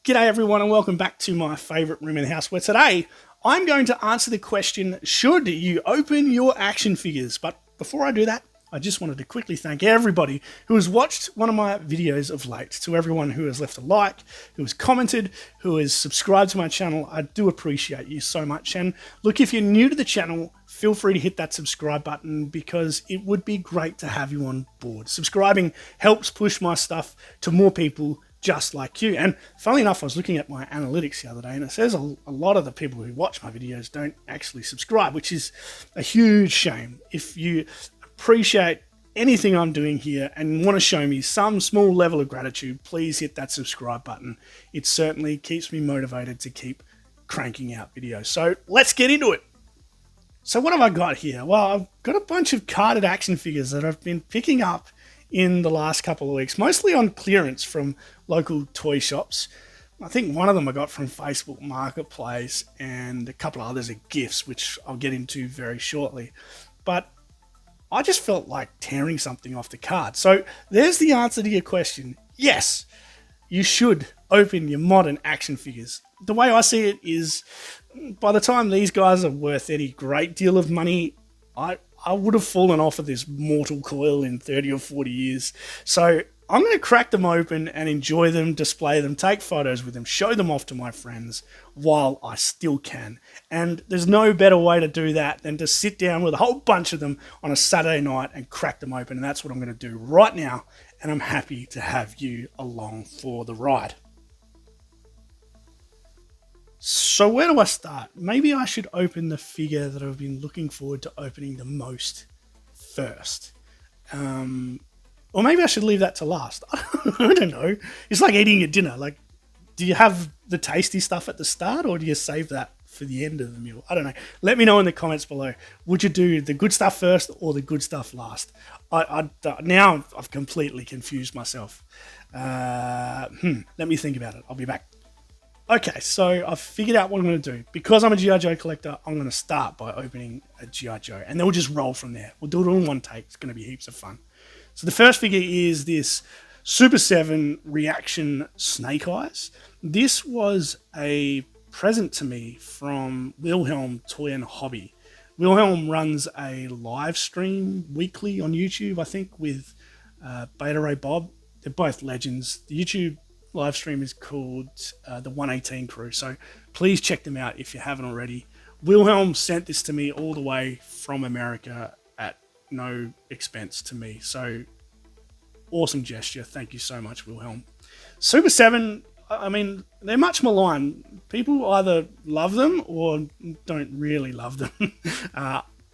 G'day everyone and welcome back to my favourite room in the house, where today I'm going to answer the question, should you open your action figures? But before I do that, I just wanted to quickly thank everybody who has watched one of my videos of late. To everyone who has left a like, who has commented, who has subscribed to my channel, I do appreciate you so much. And look, if you're new to the channel, feel free to hit that subscribe button because it would be great to have you on board. Subscribing helps push my stuff to more people just like you. And funnily enough, I was looking at my analytics the other day and it says a lot of the people who watch my videos don't actually subscribe, which is a huge shame. If you appreciate anything I'm doing here and want to show me some small level of gratitude, please hit that subscribe button. It certainly keeps me motivated to keep cranking out videos. So let's get into it. So what have I got here? Well, I've got a bunch of carded action figures that I've been picking up in the last couple of weeks, mostly on clearance from local toy shops. I think one of them I got from Facebook Marketplace and a couple of others are gifts, which I'll get into very shortly. But I just felt like tearing something off the card. So there's the answer to your question. Yes, you should open your modern action figures. The way I see it is, by the time these guys are worth any great deal of money, I would have fallen off of this mortal coil in 30 or 40 years. So I'm going to crack them open and enjoy them, display them, take photos with them, show them off to my friends while I still can. And there's no better way to do that than to sit down with a whole bunch of them on a Saturday night and crack them open. And that's what I'm going to do right now. And I'm happy to have you along for the ride. So where do I start? Maybe I should open the figure that I've been looking forward to opening the most first. Or maybe I should leave that to last. I don't know. It's like eating your dinner. Like, do you have the tasty stuff at the start or do you save that for the end of the meal? I don't know. Let me know in the comments below. Would you do the good stuff first or the good stuff last? Now I've completely confused myself. Let me think about it. I'll be back. Okay, so I've figured out what I'm going to do. Because I'm a G.I. Joe collector, I'm going to start by opening a G.I. Joe. And then we'll just roll from there. We'll do it all in one take. It's going to be heaps of fun. So the first figure is this Super 7 Reaction Snake Eyes. This was a present to me from Wilhelm Toy and Hobby. Wilhelm runs a live stream weekly on YouTube, I think, with Beta Ray Bob. They're both legends. The YouTube live stream is called the 118 Crew, so please check them out if you haven't already. Wilhelm sent this to me all the way from America at no expense to me, so awesome gesture. Thank you so much, Wilhelm. Super 7, I mean, they're much maligned. People either love them or don't really love them.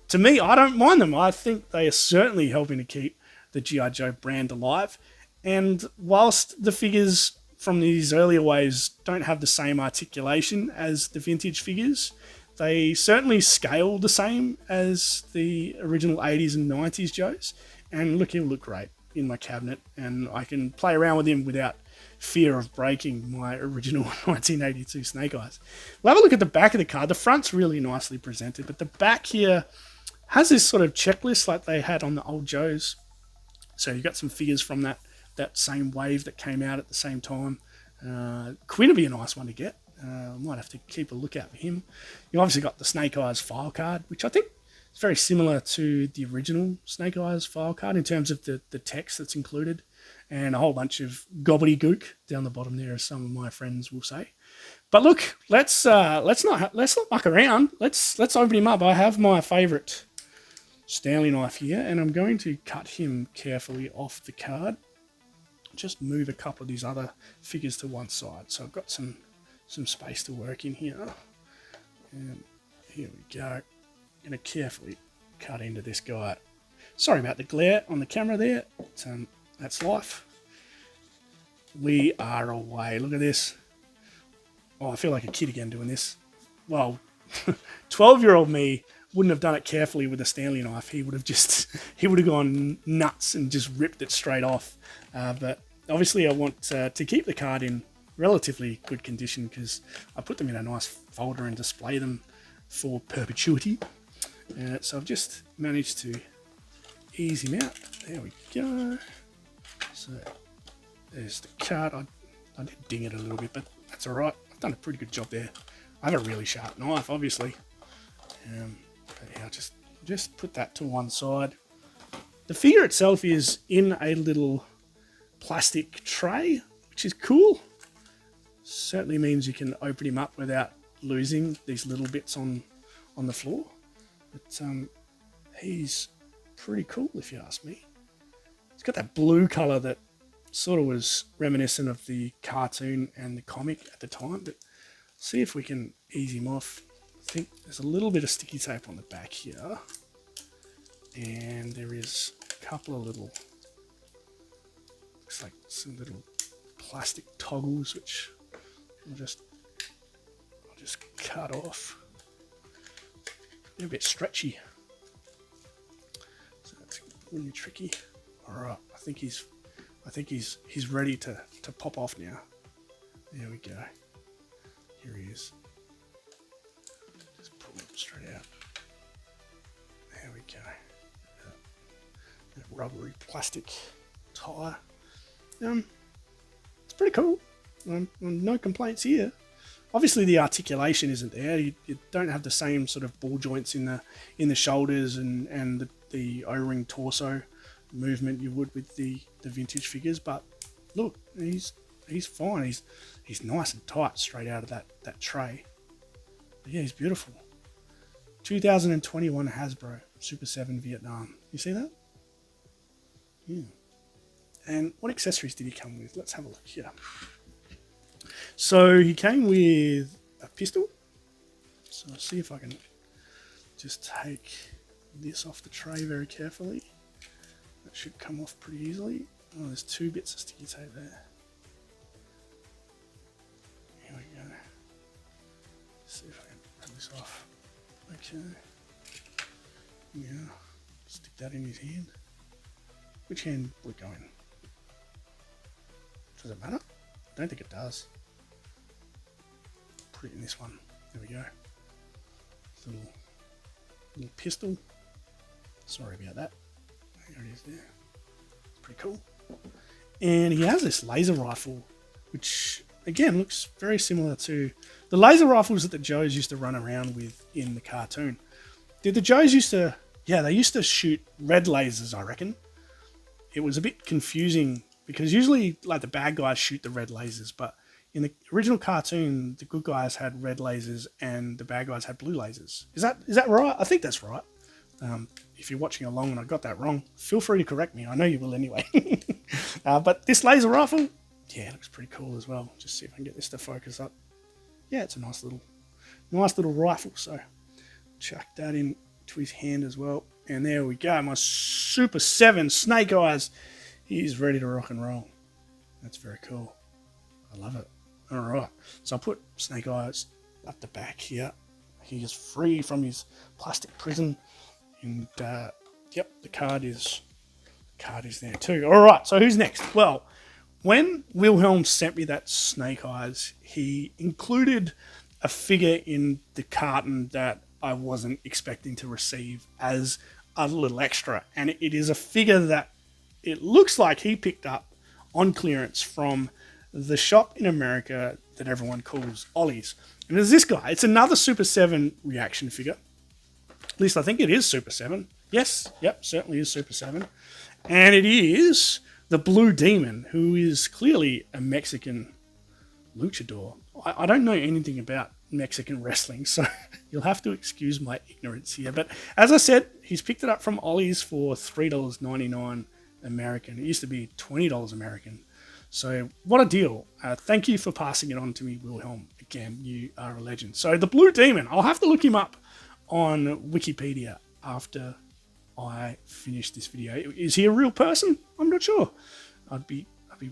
To me, I don't mind them. I think they are certainly helping to keep the G.I. Joe brand alive, and whilst the figures from these earlier waves don't have the same articulation as the vintage figures, they certainly scale the same as the original 80s and 90s Joes. And look, he'll look great in my cabinet, and I can play around with him without fear of breaking my original 1982 Snake Eyes. We'll have a look at the back of the card. The front's really nicely presented, but the back here has this sort of checklist like they had on the old Joes. So you've got some figures from that same wave that came out at the same time. Quinn would be a nice one to get. I might have to keep a lookout for him. You obviously got the Snake Eyes file card, which I think is very similar to the original Snake Eyes file card in terms of the text that's included, and a whole bunch of gobbledygook down the bottom there, as some of my friends will say. But look, let's not muck around. Let's open him up. I have my favourite Stanley knife here, and I'm going to cut him carefully off the card. Just move a couple of these other figures to one side, so I've got some space to work in here. And here we go. I'm going to carefully cut into this guy. Sorry about the glare on the camera there. But, that's life. We are away. Look at this. Oh, I feel like a kid again doing this. Well, 12-year-old me wouldn't have done it carefully with a Stanley knife. He would have gone nuts and just ripped it straight off. But obviously I want to keep the card in relatively good condition because I put them in a nice folder and display them for perpetuity. So I've just managed to ease him out. There we go. So there's the card. I did ding it a little bit, but That's all right. I've done a pretty good job there. I have a really sharp knife, obviously. But yeah, I'll just put that to one side. The figure itself is in a little plastic tray, which is cool. Certainly means you can open him up without losing these little bits on the floor. But he's pretty cool, if you ask me. It's got that blue colour that sort of was reminiscent of the cartoon and the comic at the time. But see if we can ease him off. I think there's a little bit of sticky tape on the back here. And there is a couple of little, looks like some little plastic toggles, which I'll just cut off. They're a bit stretchy, so that's really tricky. All right, I think he's ready to pop off now. There we go. Here he is. Just pull him straight out. There we go. That rubbery plastic tire. It's pretty cool. No complaints here. Obviously, the articulation isn't there. You don't have the same sort of ball joints in the shoulders and the O-ring torso movement you would with the vintage figures. But look, he's fine. He's nice and tight straight out of that tray. But yeah, he's beautiful. 2021 Hasbro Super 7 Vietnam. You see that? Yeah. And what accessories did he come with? Let's have a look here. So he came with a pistol. So I'll see if I can just take this off the tray very carefully. That should come off pretty easily. Oh, there's 2 bits of sticky tape there. Here we go. Let's see if I can pull this off. Okay. Yeah. Stick that in his hand. Which hand will it go in? Does it matter? I don't think it does. Put it in this one. There we go. Little pistol. Sorry about that. There it is there. It's pretty cool. And he has this laser rifle, which again looks very similar to the laser rifles that the Joes used to run around with in the cartoon. Did the Joes used to... Yeah, they used to shoot red lasers, I reckon. It was a bit confusing because usually like the bad guys shoot the red lasers, but in the original cartoon, the good guys had red lasers and the bad guys had blue lasers. Is that right? I think that's right. If you're watching along and I got that wrong, feel free to correct me. I know you will anyway. But this laser rifle, yeah, it looks pretty cool as well. Just see if I can get this to focus up. Yeah, it's a nice little rifle. So chuck that into his hand as well. And there we go. My Super 7 Snake Eyes. He's ready to rock and roll. That's very cool. I love it. All right. So I'll put Snake Eyes up the back here. He is free from his plastic prison. And, yep, the card is there too. All right. So who's next? Well, when Wilhelm sent me that Snake Eyes, he included a figure in the carton that I wasn't expecting to receive as a little extra. And it is a figure that it looks like he picked up on clearance from the shop in America that everyone calls Ollie's. And there's this guy. It's another Super 7 reaction figure. At least I think it is Super 7. Yes, yep, certainly is Super 7. And it is the Blue Demon, who is clearly a Mexican luchador. I don't know anything about Mexican wrestling, so you'll have to excuse my ignorance here. But as I said, he's picked it up from Ollie's for $3.99 American. It used to be $20 American. So what a deal. Thank you for passing it on to me, Wilhelm. Again, you are a legend. So the Blue Demon, I'll have to look him up on Wikipedia after I finish this video. Is he a real person? I'm not sure. I'd be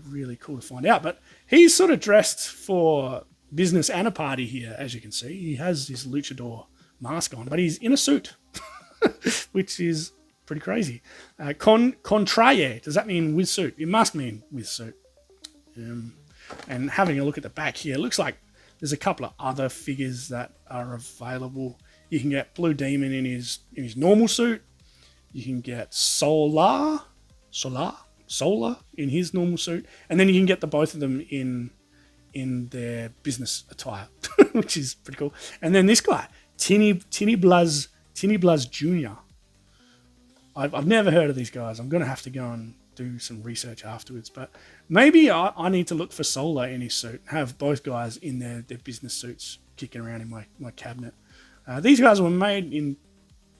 really cool to find out. But he's sort of dressed for business and a party here, as you can see. He has his luchador mask on, but he's in a suit, which is pretty crazy. Contraye, does that mean with suit? It must mean with suit. And having a look at the back here, it looks like there's a couple of other figures that are available. You can get Blue Demon in his normal suit. You can get Solar in his normal suit, and then you can get the both of them in in their business attire, which is pretty cool. And then this guy, Tinny Blaz Jr. I've never heard of these guys. I'm going to have to go and do some research afterwards. But maybe I need to look for Solar in his suit. Have both guys in their business suits kicking around in my cabinet. These guys were made in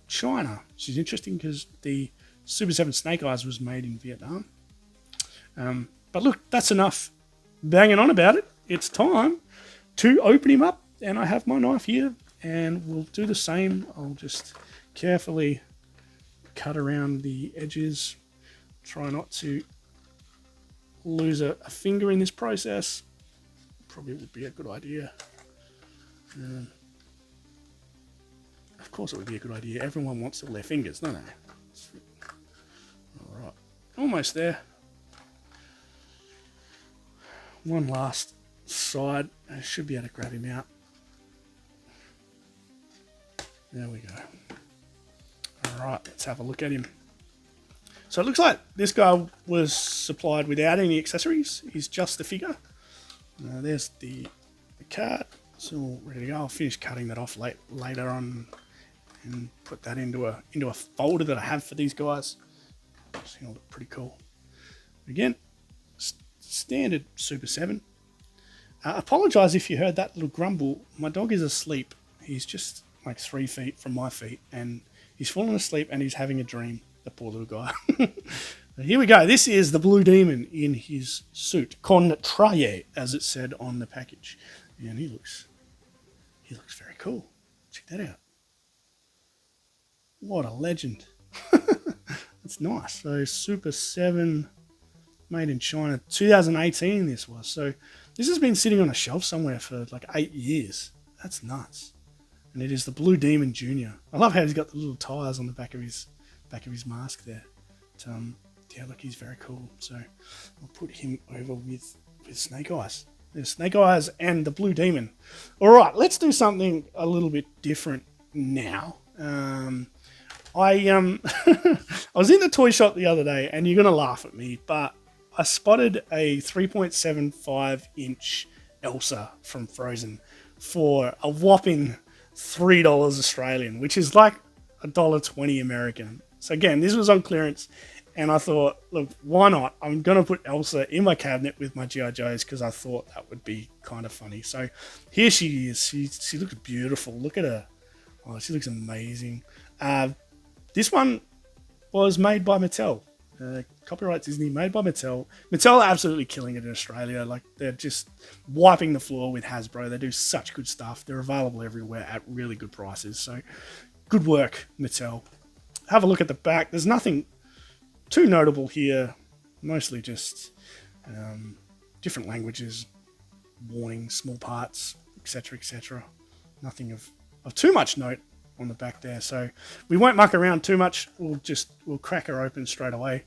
China, which is interesting because the Super 7 Snake Eyes was made in Vietnam. But look, that's enough banging on about it. It's time to open him up. And I have my knife here. And we'll do the same. I'll just carefully cut around the edges. Try not to lose a finger in this process. Probably would be a good idea. Of course it would be a good idea. Everyone wants all their fingers, don't they? Alright. Almost there. One last side. I should be able to grab him out. There we go. Alright, let's have a look at him. So it looks like this guy was supplied without any accessories. He's just the figure. There's the card. It's all ready to go. I'll finish cutting that off later on and put that into a folder that I have for these guys. It's going to look pretty cool. Again, standard Super 7. Apologise if you heard that little grumble. My dog is asleep. He's just like 3 feet from my feet and he's fallen asleep and he's having a dream. The poor little guy. Here we go. This is the Blue Demon in his suit. Contraye, as it said on the package. And he looks very cool. Check that out. What a legend. That's nice. So Super 7 made in China. 2018 this was. So this has been sitting on a shelf somewhere for like 8 years. That's nuts. And it is the Blue Demon Jr. I love how he's got the little tires on the back of his mask there. But, yeah, look, he's very cool. So I'll put him over with Snake Eyes. There's Snake Eyes and the Blue Demon. All right, let's do something a little bit different now. I was in the toy shop the other day, and you're gonna laugh at me, but I spotted a 3.75 inch Elsa from Frozen for a whopping $3 Australian, which is like $1.20 American. So again, this was on clearance, and I thought, look, why not? I'm going to put Elsa in my cabinet with my G.I. Joes because I thought that would be kind of funny. So here she is. She looks beautiful. Look at her. Oh, she looks amazing. This one was made by Mattel. Copyright Disney, made by Mattel. Mattel are absolutely killing it in Australia. Like, they're just wiping the floor with Hasbro. They do such good stuff. They're available everywhere at really good prices. So good work, Mattel. Have a look at the back. There's nothing too notable here. Mostly just different languages, warnings, small parts, etc., etc. Nothing of too much note on the back there. So we won't muck around too much. We'll crack her open straight away.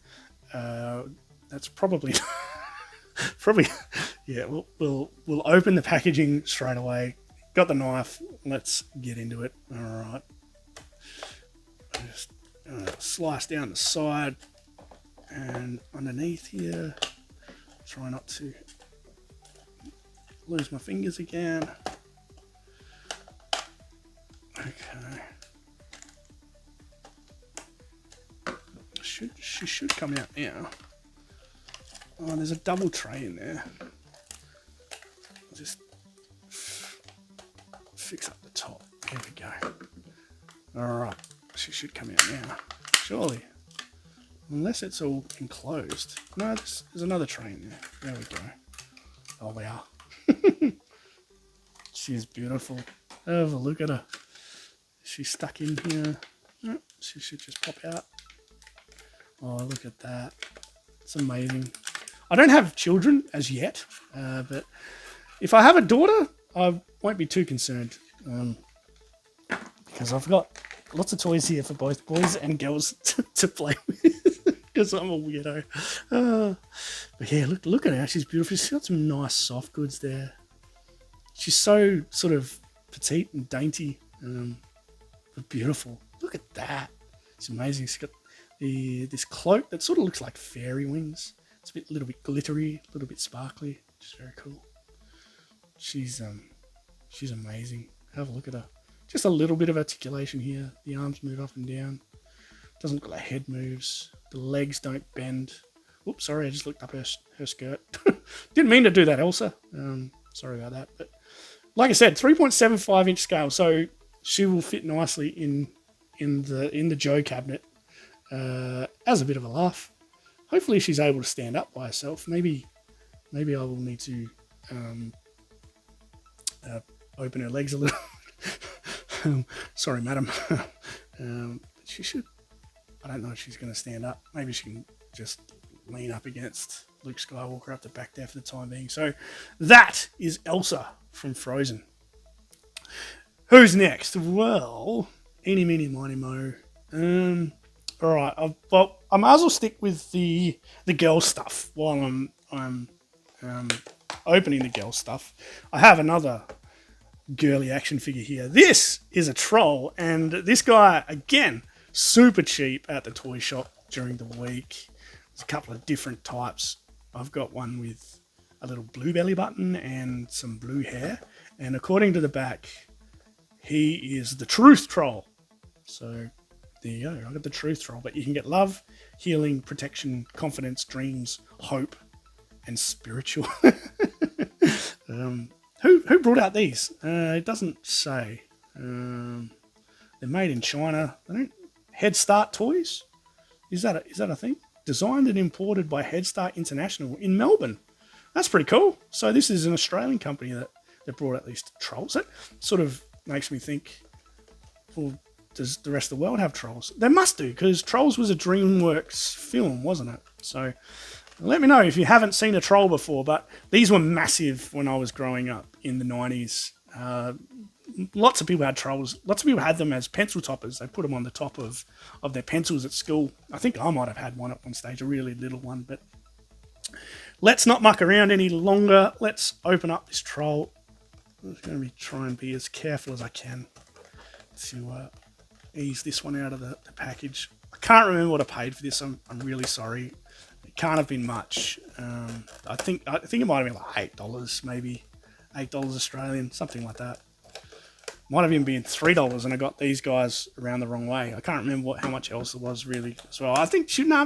That's probably yeah. We'll open the packaging straight away. Got the knife. Let's get into it. All right. Just slice down the side and underneath here. Try not to lose my fingers again. Okay. She should come out now. Oh, there's a double tray in there. I'll just fix up the top. There we go. Alright. She should come out now. Surely. Unless it's all enclosed. No, there's another tray in there. There we go. Oh, wow. She's beautiful. Have a look at her. She's stuck in here. Oh, she should just pop out. Oh, look at that. It's amazing. I don't have children as yet, but if I have a daughter, I won't be too concerned because I've got lots of toys here for both boys and girls to play with because I'm a weirdo. But yeah, look at her. She's beautiful. She's got some nice soft goods there. She's so sort of petite and dainty. But beautiful. Look at that. It's amazing. She's got this cloak that sort of looks like fairy wings. It's a little bit glittery, a little bit sparkly, which is very cool. she's amazing. Have a look at her. Just a little bit of articulation here. The arms move up and down. Doesn't look like the head moves. The legs don't bend. Oops, sorry, I just looked up her skirt. Didn't mean to do that, Elsa. Sorry about that. But like I said, 3.75 inch scale, so she will fit nicely in the Joe cabinet as a bit of a laugh. Hopefully, she's able to stand up by herself. Maybe I will need to open her legs a little. Sorry, madam. She should. I don't know if she's going to stand up. Maybe she can just lean up against Luke Skywalker up the back there for the time being. So that is Elsa from Frozen. Who's next? Well, eeny, meeny, miny, mo. All right. I might as well stick with the girl stuff while I'm opening the girl stuff. I have another girly action figure here. This is a troll, and this guy, again, super cheap at the toy shop during the week. There's a couple of different types. I've got one with a little blue belly button and some blue hair, and according to the back, he is the truth troll. So there you go. I got the truth troll, but you can get love, healing, protection, confidence, dreams, hope, and spiritual. Who brought out these? It doesn't say. They're made in China. They don't. Head Start Toys? Is that a thing? Designed and imported by Head Start International in Melbourne. That's pretty cool. So this is an Australian company that brought out these trolls. That sort of makes me think, well, does the rest of the world have trolls? They must do, because Trolls was a DreamWorks film, wasn't it? So let me know if you haven't seen a troll before, but these were massive when I was growing up in the 90s. Lots of people had trolls. Lots of people had them as pencil toppers. They put them on the top of their pencils at school. I think I might have had one at one stage, a really little one. But let's not muck around any longer. Let's open up this troll. I'm going to try and be as careful as I can to ease this one out of the package. I can't remember what I paid for this. I'm really sorry. It can't have been much. I think it might have been like $8, maybe $8 Australian, something like that. Might have even been $3, and I got these guys around the wrong way. I can't remember how much else it was really as well. I'm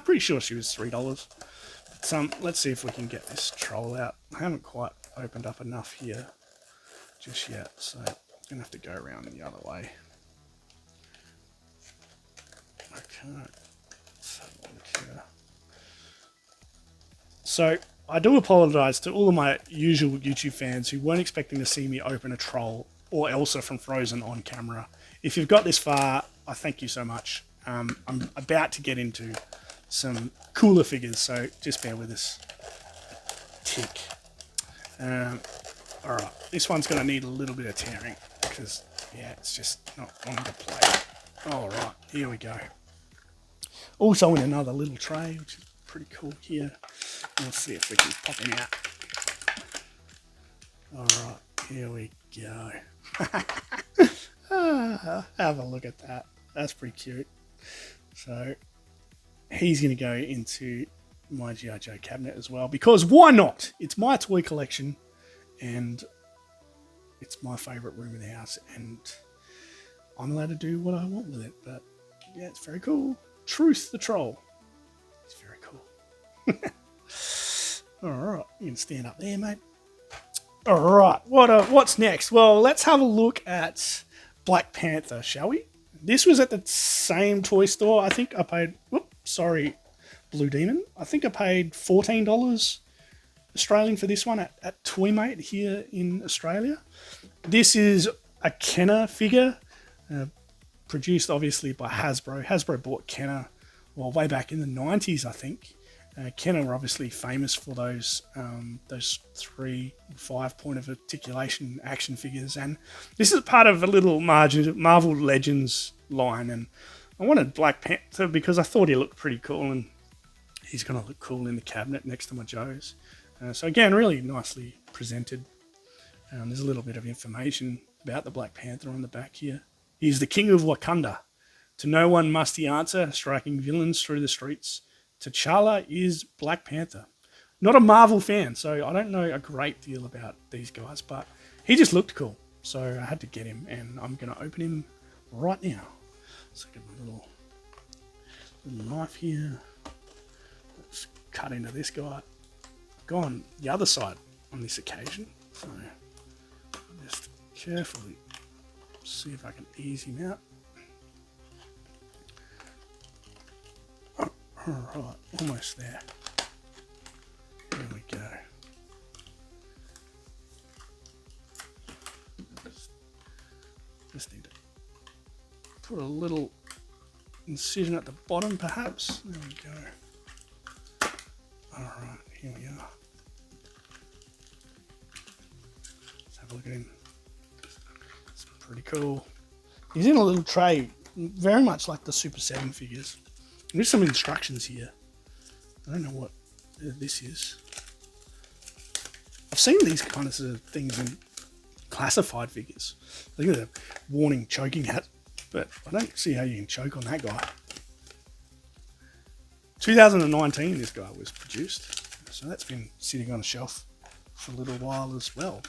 pretty sure she was $3. Let's see if we can get this troll out. I haven't quite opened up enough here just yet, so I'm gonna have to go around the other way. Okay, let's have a look here. So I do apologise to all of my usual YouTube fans who weren't expecting to see me open a troll or Elsa from Frozen on camera. If you've got this far, I thank you so much. I'm about to get into some cooler figures, so just bear with us. Tick. Alright, this one's going to need a little bit of tearing, because, yeah, it's just not wanting to play. Alright, here we go. Also in another little tray, which is pretty cool here. We'll see if we can pop him out. Alright, here we go. Have a look at that. That's pretty cute. So he's going to go into my G.I. Joe cabinet as well, because why not? It's my toy collection and it's my favourite room in the house, and I'm allowed to do what I want with it. But yeah, it's very cool. Truth the Troll. It's very cool. Alright, you can stand up there, mate. Alright, what's next? Well, let's have a look at Black Panther, shall we? This was at the same toy store. I think I paid... Blue Demon. I think I paid $14 Australian for this one at Toymate here in Australia. This is a Kenner figure, produced obviously by Hasbro. Hasbro bought Kenner, well, way back in the 90s, I think. Kenner were obviously famous for those 3 or 5 point of articulation action figures, and this is part of a little Marvel Legends line, and I wanted Black Panther because I thought he looked pretty cool, and he's going to look cool in the cabinet next to my Joes. So again, really nicely presented. There's a little bit of information about the Black Panther on the back here. He's the king of Wakanda. To no one must he answer, striking villains through the streets. T'Challa is Black Panther. Not a Marvel fan, so I don't know a great deal about these guys, but he just looked cool, so I had to get him, and I'm going to open him right now. So get my little knife here. Let's cut into this guy. Go on the other side on this occasion, so just carefully see if I can ease him out. Alright, almost there. There we go. Just need to put a little incision at the bottom, perhaps. There we go. Alright, here we are. Let's have a look at him. It's pretty cool. He's in a little tray, very much like the Super 7 figures. There's some instructions here. I don't know what this is. I've seen these kinds of things in classified figures. Look at the warning choking hat, but I don't see how you can choke on that guy. 2019 this guy was produced, so that's been sitting on a shelf for a little while as well.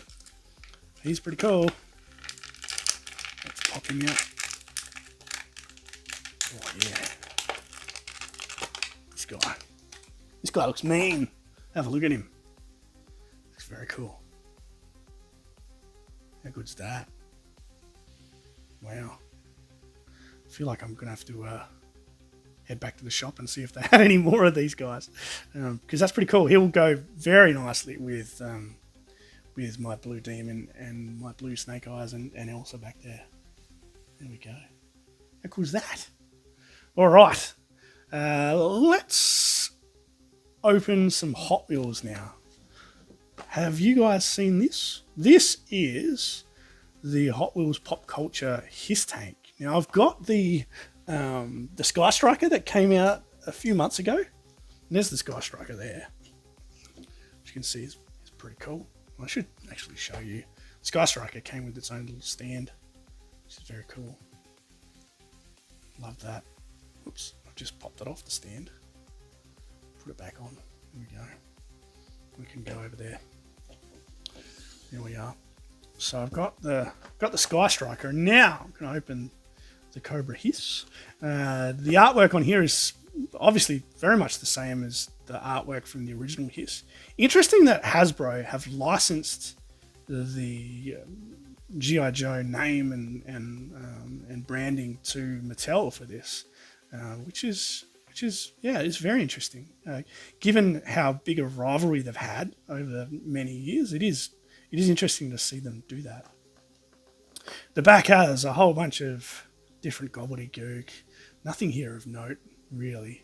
He's pretty cool. Let's pop him out. Oh yeah. This guy looks mean. Have a look at him. Looks very cool. How good's that? Wow. I feel like I'm going to have to head back to the shop and see if they had any more of these guys. Because that's pretty cool. He'll go very nicely with my blue demon and my blue snake eyes and Elsa back there. There we go. How cool is that? All right. Let's open some Hot Wheels now. Have you guys seen this? This is the Hot Wheels Pop Culture Hiss Tank. Now I've got the Sky Striker that came out a few months ago. And there's the Sky Striker there. As you can see, it's pretty cool. I should actually show you. Sky Striker came with its own little stand, which is very cool. Love that. Oops, I've just popped it off the stand. Put it back on. There we go. We can go over there. There we are. So I've got the Sky Striker, and now I'm going to open the Cobra Hiss. The artwork on here is obviously very much the same as the artwork from the original Hiss. Interesting that Hasbro have licensed the G.I. Joe name and branding to Mattel for this, which is it's very interesting. Given how big a rivalry they've had over many years, it is interesting to see them do that. The back has a whole bunch of different gobbledygook. Nothing here of note, really.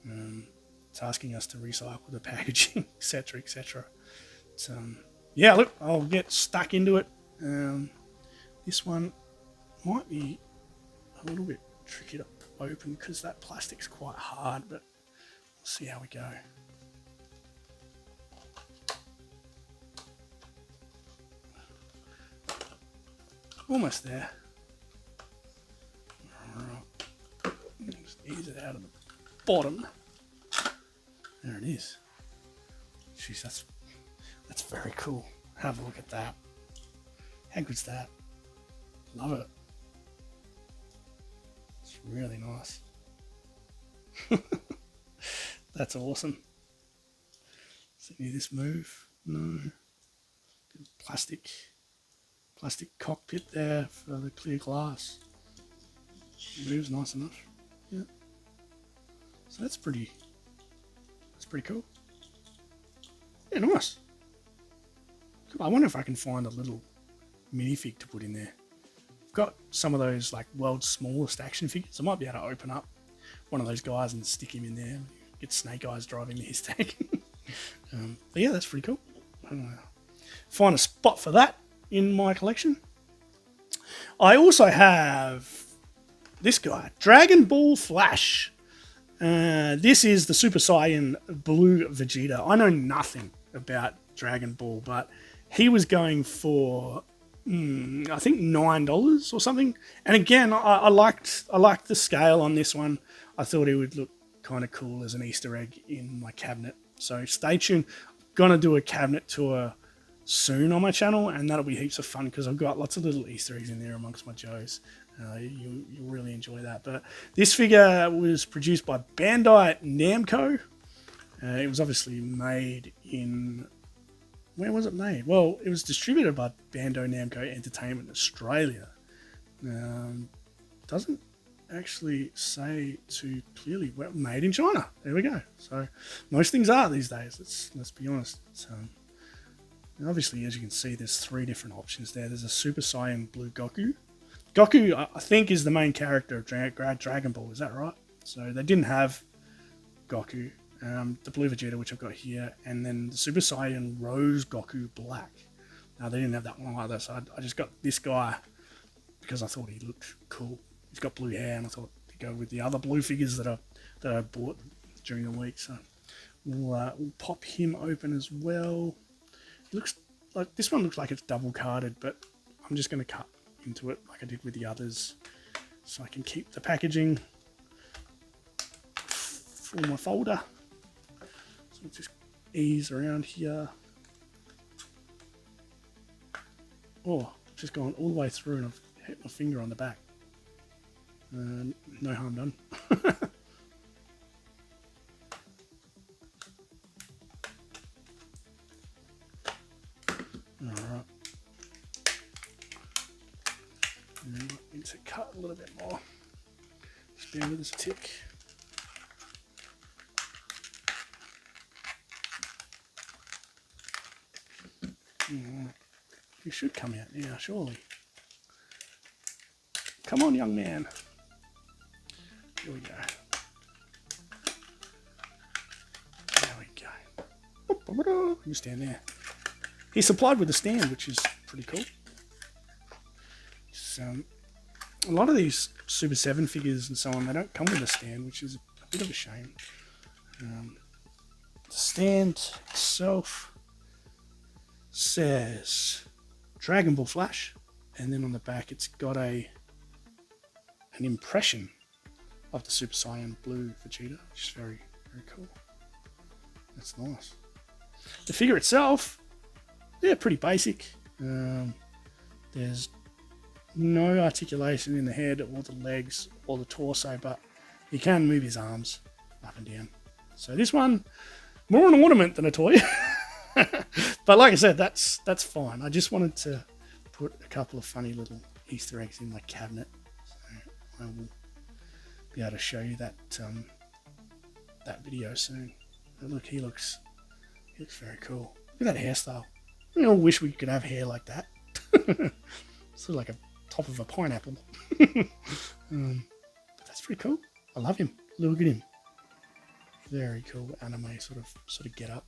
It's asking us to recycle the packaging, etc., etc. Yeah, look, I'll get stuck into it. This one might be a little bit tricky to open because that plastic's quite hard, but we'll see how we go. Almost there. Alright. Just ease it out of the bottom. There it is. Jeez, that's very cool. Have a look at that. How good's that? Love it. It's really nice. That's awesome. See this move? No. Plastic cockpit there for the clear glass. Moves nice enough. Yeah. So that's pretty cool. Yeah, nice. I wonder if I can find a little minifig to put in there. I've got some of those like world's smallest action figures. I might be able to open up one of those guys and stick him in there. Get Snake Eyes driving the Hiss Tank. But yeah, that's pretty cool. Find a spot for that in my collection. I also have this guy, Dragon Ball Flash. This is the Super Saiyan Blue Vegeta. I know nothing about Dragon Ball, but he was going for I think $9 or something. And again, I liked the scale on this one. I thought it would look kind of cool as an Easter egg in my cabinet. So stay tuned. I'm gonna do a cabinet tour soon on my channel, and that'll be heaps of fun because I've got lots of little Easter eggs in there amongst my Joes. You'll really enjoy that. But this figure was produced by Bandai Namco. It was obviously made in... Where was it made? Well, it was distributed by Bandai Namco Entertainment Australia. Doesn't actually say too clearly. Well, made in China. There we go. So most things are these days. Let's be honest. Obviously, as you can see, there's 3 different options there. There's a Super Saiyan Blue Goku. Goku, I think, is the main character of Dragon Ball. Is that right? So they didn't have Goku. The Blue Vegeta, which I've got here, and then the Super Saiyan Rose Goku Black. Now, they didn't have that one either, so I just got this guy because I thought he looked cool. He's got blue hair, and I thought to go with the other blue figures that I bought during the week. So we'll pop him open as well. Looks like this one looks like it's double carded, but I'm just going to cut into it like I did with the others, so I can keep the packaging for my folder. So just ease around here. Oh, just gone all the way through, and I've hit my finger on the back. No harm done. Alright. Need to cut a little bit more. Just bear with us a tick. You should come out now, surely. Come on, young man. Here we go. There we go. You stand there. He's supplied with a stand, which is pretty cool. A lot of these Super 7 figures and so on, they don't come with a stand, which is a bit of a shame. The stand itself says Dragon Ball Flash, and then on the back it's got an impression of the Super Saiyan Blue Vegeta, which is very, very cool. That's nice. The figure itself, yeah, pretty basic. There's no articulation in the head or the legs or the torso, but he can move his arms up and down. So this one, more an ornament than a toy. But like I said, that's fine. I just wanted to put a couple of funny little Easter eggs in my cabinet. So I will be able to show you that that video soon. But look, he looks very cool. Look at that hairstyle. I wish we could have hair like that. Sort of like a top of a pineapple. But that's pretty cool. I love him. Look at him. Very cool anime sort of get up.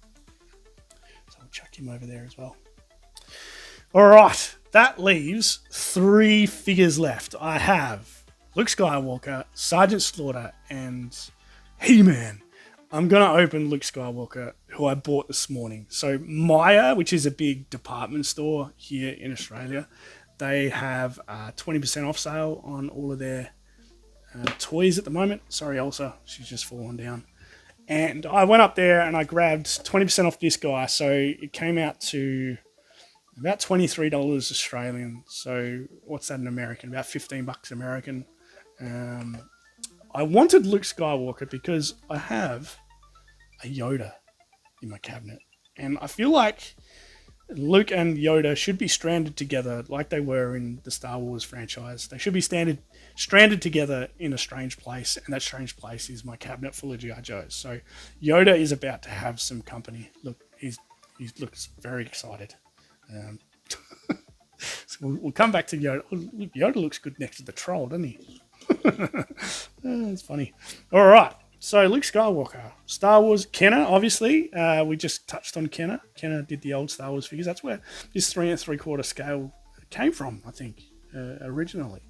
So I'll chuck him over there as well. All right, that leaves 3 figures left. I have Luke Skywalker, Sergeant Slaughter, and He-Man. I'm going to open Luke Skywalker, who I bought this morning. So Maya, which is a big department store here in Australia, they have 20% off sale on all of their toys at the moment. Sorry, Elsa, she's just fallen down. And I went up there and I grabbed 20% off this guy. So it came out to about $23 Australian. So what's that in American? About $15 American. I wanted Luke Skywalker because I have a Yoda in my cabinet. And I feel like Luke and Yoda should be stranded together like they were in the Star Wars franchise. They should be stranded together in a strange place, and that strange place is my cabinet full of G.I. Joes. So Yoda is about to have some company. Look, he looks very excited. So we'll come back to Yoda. Yoda looks good next to the troll, doesn't he? It's funny. All right. So Luke Skywalker, Star Wars, Kenner, obviously. We just touched on Kenner. Kenner did the old Star Wars figures. That's where this 3 3/4 scale came from, I think, originally.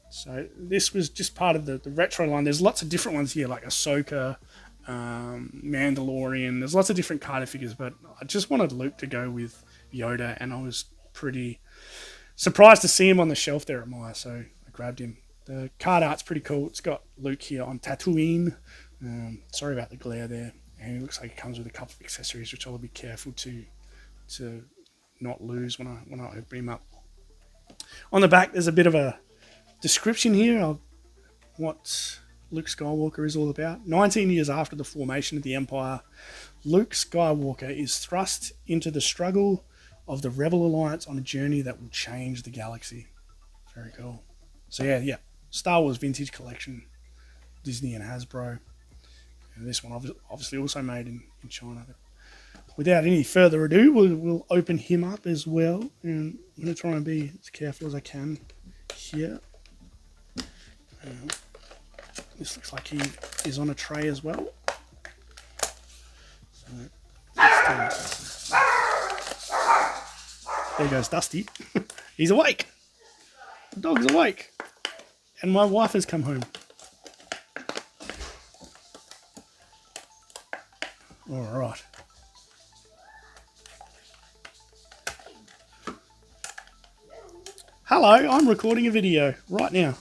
So this was just part of the retro line. There's lots of different ones here, like Ahsoka, Mandalorian. There's lots of different kind of figures, but I just wanted Luke to go with Yoda, and I was pretty surprised to see him on the shelf there at Maya, so I grabbed him. The card art's pretty cool. It's got Luke here on Tatooine. Sorry about the glare there. And it looks like it comes with a couple of accessories, which I'll be careful to to not lose when I open him up. On the back, there's a bit of a description here of what Luke Skywalker is all about. 19 years after the formation of the Empire, Luke Skywalker is thrust into the struggle of the Rebel Alliance on a journey that will change the galaxy. Very cool. So yeah, Star Wars Vintage Collection, Disney and Hasbro. And this one obviously also made in China. But without any further ado, we'll open him up as well. And I'm going to try and be as careful as I can here. This looks like he is on a tray as well. So there goes Dusty. He's awake. The dog's awake. And my wife has come home. All right. Hello, I'm recording a video right now.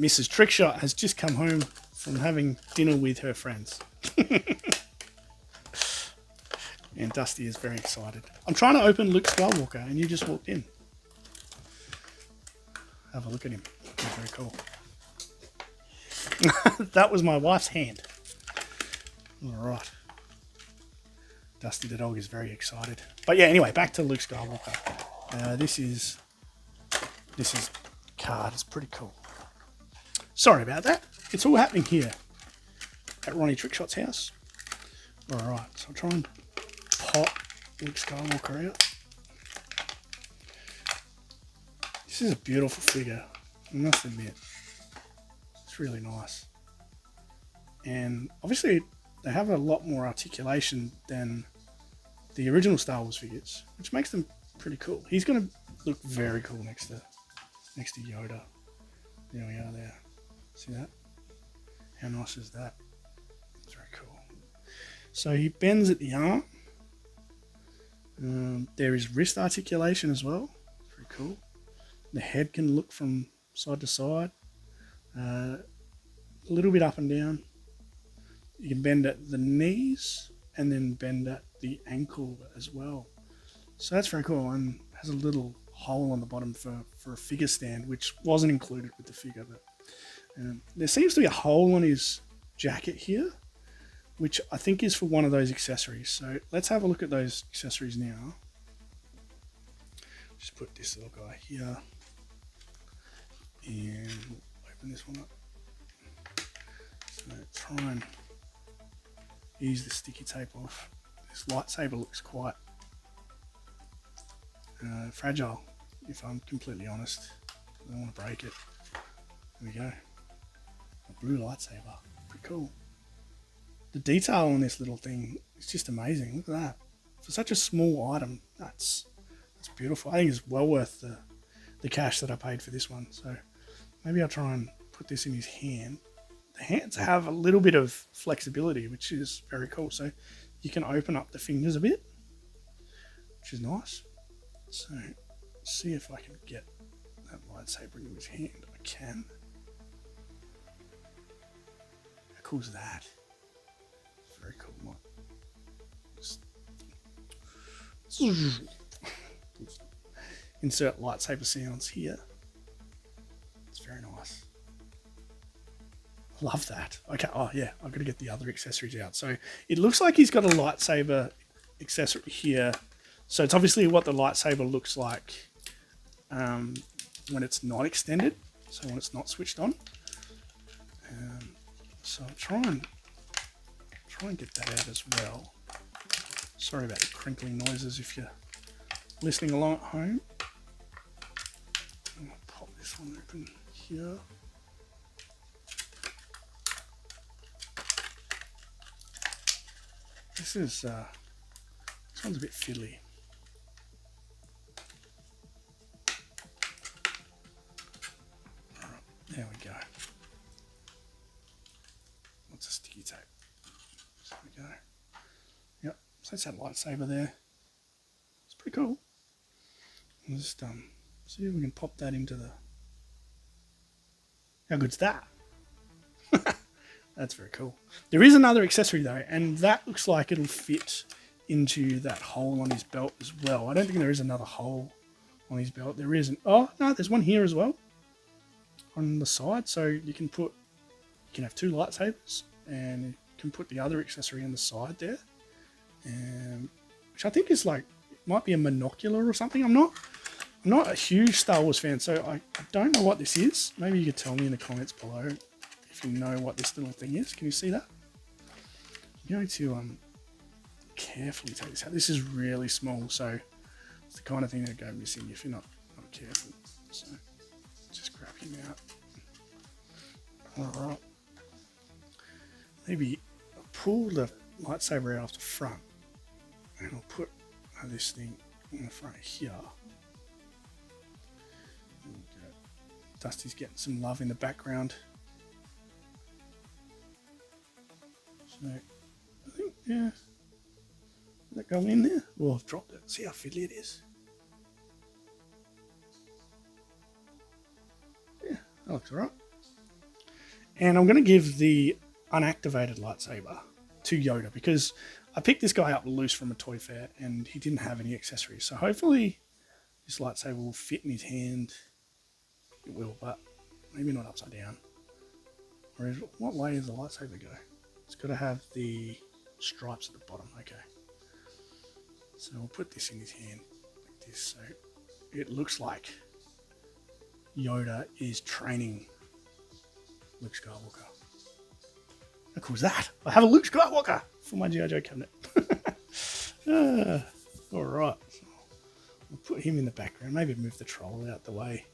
Mrs. Trickshot has just come home from having dinner with her friends. And Dusty is very excited. I'm trying to open Luke Skywalker and you just walked in. Have a look at him. He's very cool. That was my wife's hand. Alright. Dusty the dog is very excited. But yeah, anyway, back to Luke Skywalker. This card is pretty cool. Sorry about that. It's all happening here at Ronnie Trickshot's house. Alright, so I'll try and pop Luke Skywalker out. This is a beautiful figure, I must admit. It's really nice. And obviously they have a lot more articulation than the original Star Wars figures, which makes them pretty cool. He's going to look very cool next to Yoda. There we are there. See that? How nice is that? It's very cool. So he bends at the arm. There is wrist articulation as well. Very cool. The head can look from side to side. A little bit up and down. You can bend at the knees and then bend at the ankle as well. So that's very cool, and has a little hole on the bottom for a figure stand, which wasn't included with the figure. But there seems to be a hole on his jacket here, which I think is for one of those accessories. So let's have a look at those accessories now. Just put this little guy here, and we'll open this one up. So try and ease the sticky tape off. This lightsaber looks quite fragile, if I'm completely honest. I don't want to break it. There we go. A blue lightsaber. Pretty cool. The detail on this little thing is just amazing. Look at that. For such a small item, that's beautiful. I think it's well worth the cash that I paid for this one. So maybe I'll try and put this in his hand. The hands have a little bit of flexibility, which is very cool. So you can open up the fingers a bit, which is nice. So let's see if I can get that lightsaber into his hand. I can. How cool is that? Very cool. Just insert lightsaber sounds here. It's very nice. Love that. Okay, oh yeah, I've got to get the other accessories out. So it looks like he's got a lightsaber accessory here. So it's obviously what the lightsaber looks like when it's not extended. So when it's not switched on. So I'll try and get that out as well. Sorry about the crinkling noises if you're listening along at home. I'll pop this one open here. This one's a bit fiddly. Alright, there we go. What's a sticky tape? There we go. Yep, so that's that lightsaber there. It's pretty cool. We'll just see if we can pop that into the... How good's that? That's very cool. There is another accessory though, and that looks like it'll fit into that hole on his belt as well. I don't think there is another hole on his belt. There isn't. Oh no, there's one here as well on the side. So you can have two lightsabers, and you can put the other accessory on the side there, which I think is like might be a monocular or something. I'm not a huge Star Wars fan, so I don't know what this is. Maybe you could tell me in the comments below if you know what this little thing is. Can you see that? I'm going to carefully take this out. This is really small, so it's the kind of thing that go missing if you're not careful. So just grab him out. All right. Maybe I'll pull the lightsaber out off the front, and I'll put this thing in the front here. Dusty's getting some love in the background. So I think, yeah. Did that go in there? Oh, I've dropped it. See how fiddly it is? Yeah, that looks alright. And I'm going to give the unactivated lightsaber to Yoda because I picked this guy up loose from a toy fair and he didn't have any accessories. So hopefully this lightsaber will fit in his hand. It will, but maybe not upside down. Or what way does the lightsaber go? It's got to have the stripes at the bottom. Okay. So we'll put this in his hand like this. So it looks like Yoda is training Luke Skywalker. How cool is that? I have a Luke Skywalker for my G.I. Joe cabinet. Alright. So we'll put him in the background. Maybe move the troll out the way.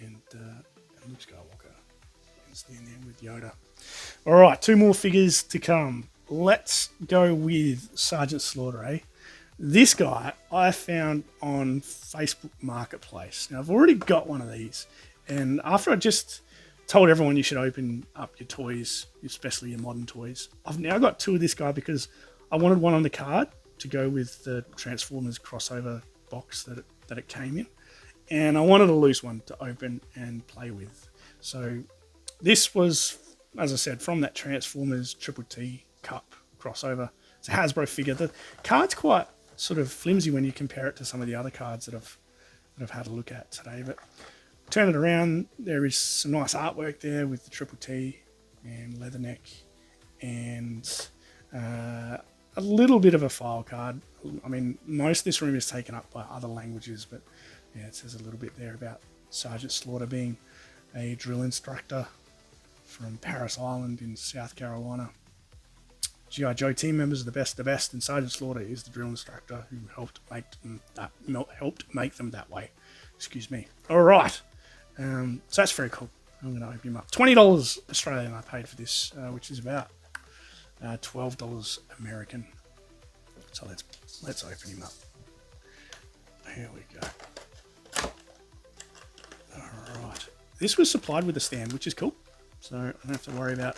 And Luke Skywalker can stand there with Yoda. Alright, two more figures to come. Let's go with Sergeant Slaughter, eh? This guy I found on Facebook Marketplace. Now, I've already got one of these. And after I just told everyone you should open up your toys, especially your modern toys, I've now got two of this guy because I wanted one on the card to go with the Transformers crossover box that it came in. And I wanted a loose one to open and play with. So this was, as I said, from that Transformers Triple T Cup crossover. It's a Hasbro figure. The card's quite sort of flimsy when you compare it to some of the other cards that I've had a look at today. But turn it around, there is some nice artwork there with the Triple T and Leatherneck and a little bit of a file card. I mean, most of this room is taken up by other languages, but yeah, it says a little bit there about Sergeant Slaughter being a drill instructor from Parris Island in South Carolina. G.I. Joe team members are the best, and Sergeant Slaughter is the drill instructor who helped make them that way. Excuse me. All right. So that's very cool. I'm going to open him up. $20 Australian I paid for this, which is about $12 American. So let's open him up. Here we go. Alright. This was supplied with a stand, which is cool. So I don't have to worry about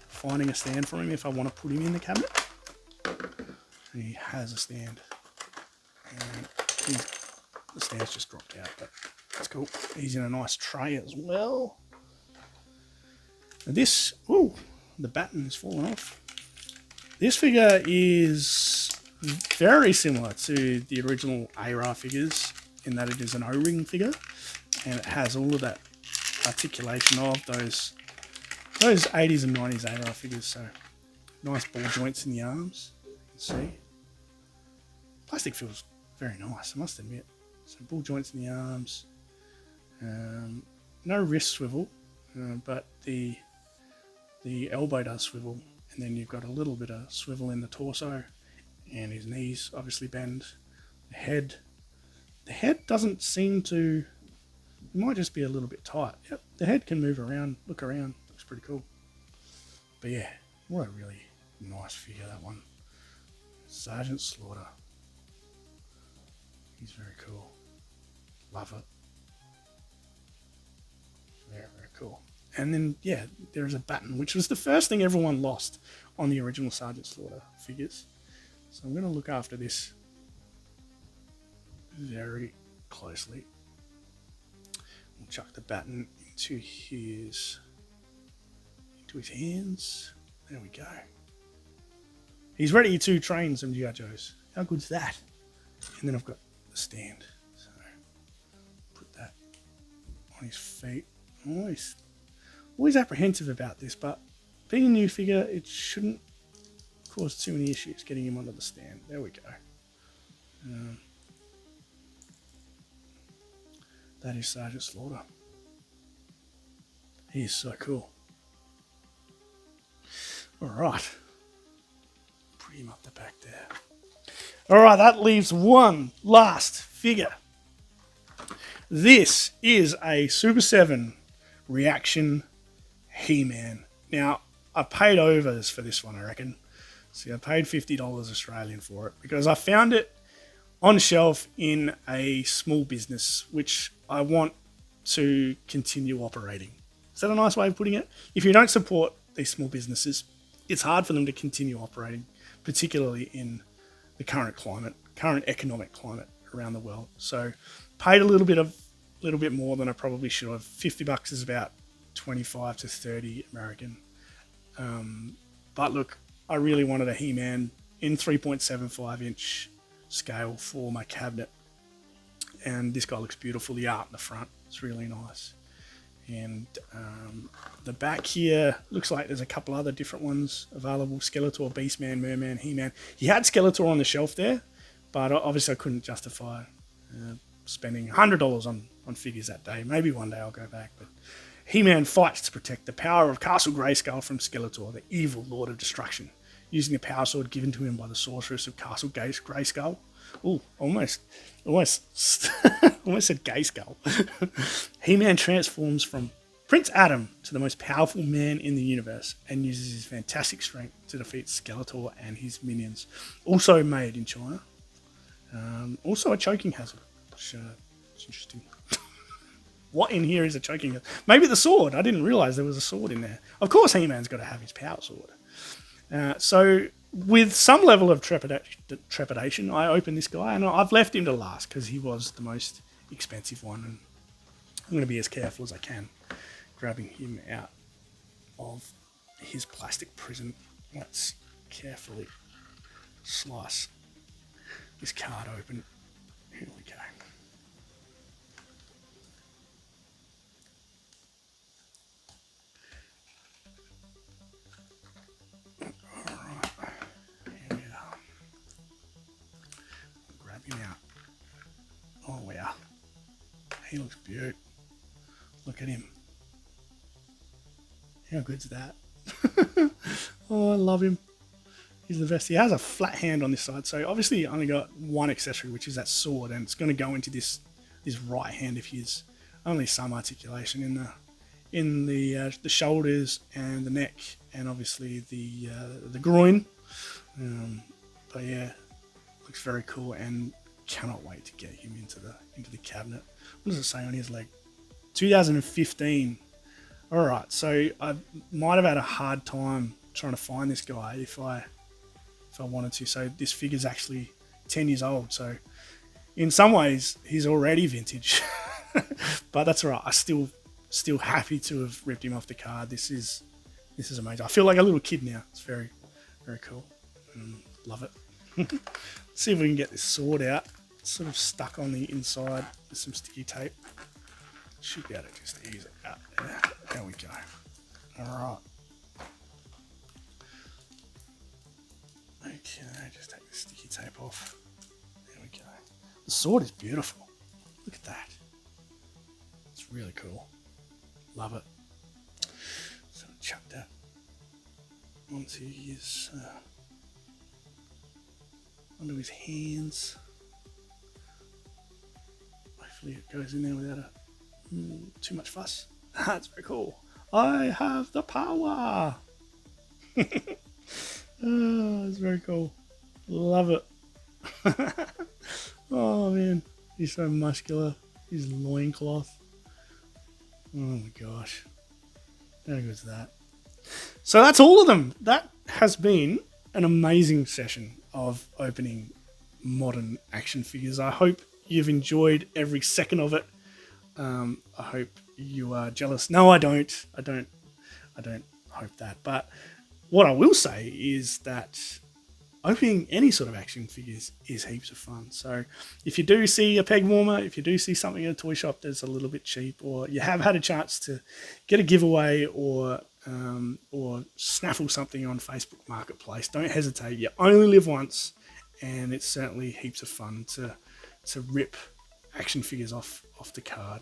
finding a stand for him if I want to put him in the cabinet. He has a stand. And the stand's just dropped out, but that's cool. He's in a nice tray as well. Now this, the baton is falling off. This figure is very similar to the original ARA figures in that it is an O-ring figure and it has all of that articulation of those 80s and 90s ARA figures. So nice ball joints in the arms, you can see. Plastic feels very nice, I must admit. So ball joints in the arms, no wrist swivel, but the elbow does swivel, and then you've got a little bit of swivel in the torso, and his knees obviously bend. The head doesn't seem to, it might just be a little bit tight. Yep, the head can move around, look around, looks pretty cool. But yeah, what a really nice figure, that one. Sergeant Slaughter. He's very cool. Love it. Very, very cool. And then, yeah, there's a baton, which was the first thing everyone lost on the original Sergeant Slaughter figures. So I'm going to look after this very closely. We'll chuck the baton into his to his hands. There we go. He's ready to train some G.I. Joes. How good's that? And then I've got the stand. So put that on his feet. Always apprehensive about this, but being a new figure, it shouldn't cause too many issues getting him onto the stand. There we go. That is Sergeant Slaughter. He is so cool. Alright. Put him up the back there. Alright, that leaves one last figure. This is a Super 7 Reaction He-Man. Now, I paid overs for this one, I reckon. See, I paid $50 Australian for it because I found it on shelf in a small business which I want to continue operating. Is that a nice way of putting it? If you don't support these small businesses, it's hard for them to continue operating, particularly in the current economic climate around the world. So, paid a little bit more than I probably should have. $50 is about 25 to 30 American. But look, I really wanted a He-Man in 3.75 inch scale for my cabinet, and this guy looks beautiful. The art in the front is really nice, and the back here looks like there's a couple other different ones available: Skeletor, Beastman, Merman, He-Man. He had Skeletor on the shelf there, but obviously I couldn't justify spending $100 on figures that day. Maybe one day I'll go back, but He-Man fights to protect the power of Castle Grayskull from Skeletor, the evil Lord of Destruction, using the power sword given to him by the sorceress of Castle Grayskull. Ooh, almost said Gay Skull. He-Man transforms from Prince Adam to the most powerful man in the universe and uses his fantastic strength to defeat Skeletor and his minions. Also made in China. Also a choking hazard, which is interesting. What in here is a choking hazard? Maybe the sword. I didn't realise there was a sword in there. Of course He-Man's got to have his power sword. So with some level of trepidation, I opened this guy, and I've left him to last because he was the most expensive one, and I'm going to be as careful as I can grabbing him out of his plastic prison. Let's carefully slice this card open. Here we go. Oh wow, he looks beautiful. Look at him. How good's that? Oh, I love him. He's the best. He has a flat hand on this side, so obviously he only got one accessory, which is that sword, and it's going to go into this right hand of his. Only some articulation in the shoulders and the neck, and obviously the groin. But yeah, looks very cool, and cannot wait to get him into the cabinet. What does it say on his leg? 2015. Alright, so I might have had a hard time trying to find this guy if I wanted to. So this figure's actually 10 years old, so in some ways he's already vintage. But that's alright. I still happy to have ripped him off the card. This is amazing. I feel like a little kid now. It's very, very cool. Love it. Let's see if we can get this sword out. It's sort of stuck on the inside with some sticky tape. Should be able to just ease it out there. There we go. Alright. Okay, just take the sticky tape off. There we go. The sword is beautiful. Look at that. It's really cool. Love it. So chuck that onto his onto his hands. Hopefully it goes in there without too much fuss. That's very cool. I have the power. Oh, it's very cool. Love it. Oh man, he's so muscular. His loincloth. Oh my gosh. How good is that? So that's all of them. That has been an amazing session of opening modern action figures. I hope you've enjoyed every second of it. I hope you are jealous. No, I don't. hope that. But what I will say is that opening any sort of action figures is heaps of fun. So if you do see a peg warmer, if you do see something in a toy shop that's a little bit cheap, or you have had a chance to get a giveaway or snaffle something on Facebook Marketplace, don't hesitate. You only live once, and it's certainly heaps of fun to rip action figures off the card.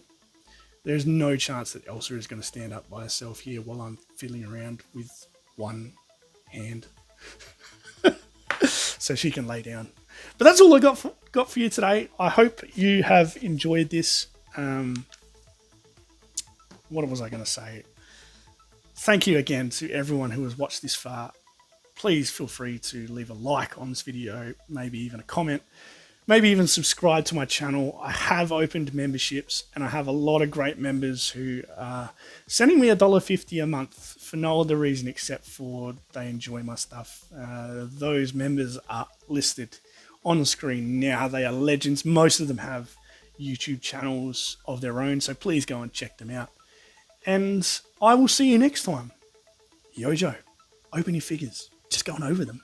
There's no chance that Elsa is going to stand up by herself here while I'm fiddling around with one hand. So she can lay down. But that's all I got for you today. I hope you have enjoyed this. What was I going to say? Thank you again to everyone who has watched this far. Please feel free to leave a like on this video, maybe even a comment, maybe even subscribe to my channel. I have opened memberships, and I have a lot of great members who are sending me $1.50 a month for no other reason except for they enjoy my stuff. Those members are listed on the screen now. They are legends. Most of them have YouTube channels of their own, so please go and check them out. And I will see you next time. Yojo, open your figures. Just going over them.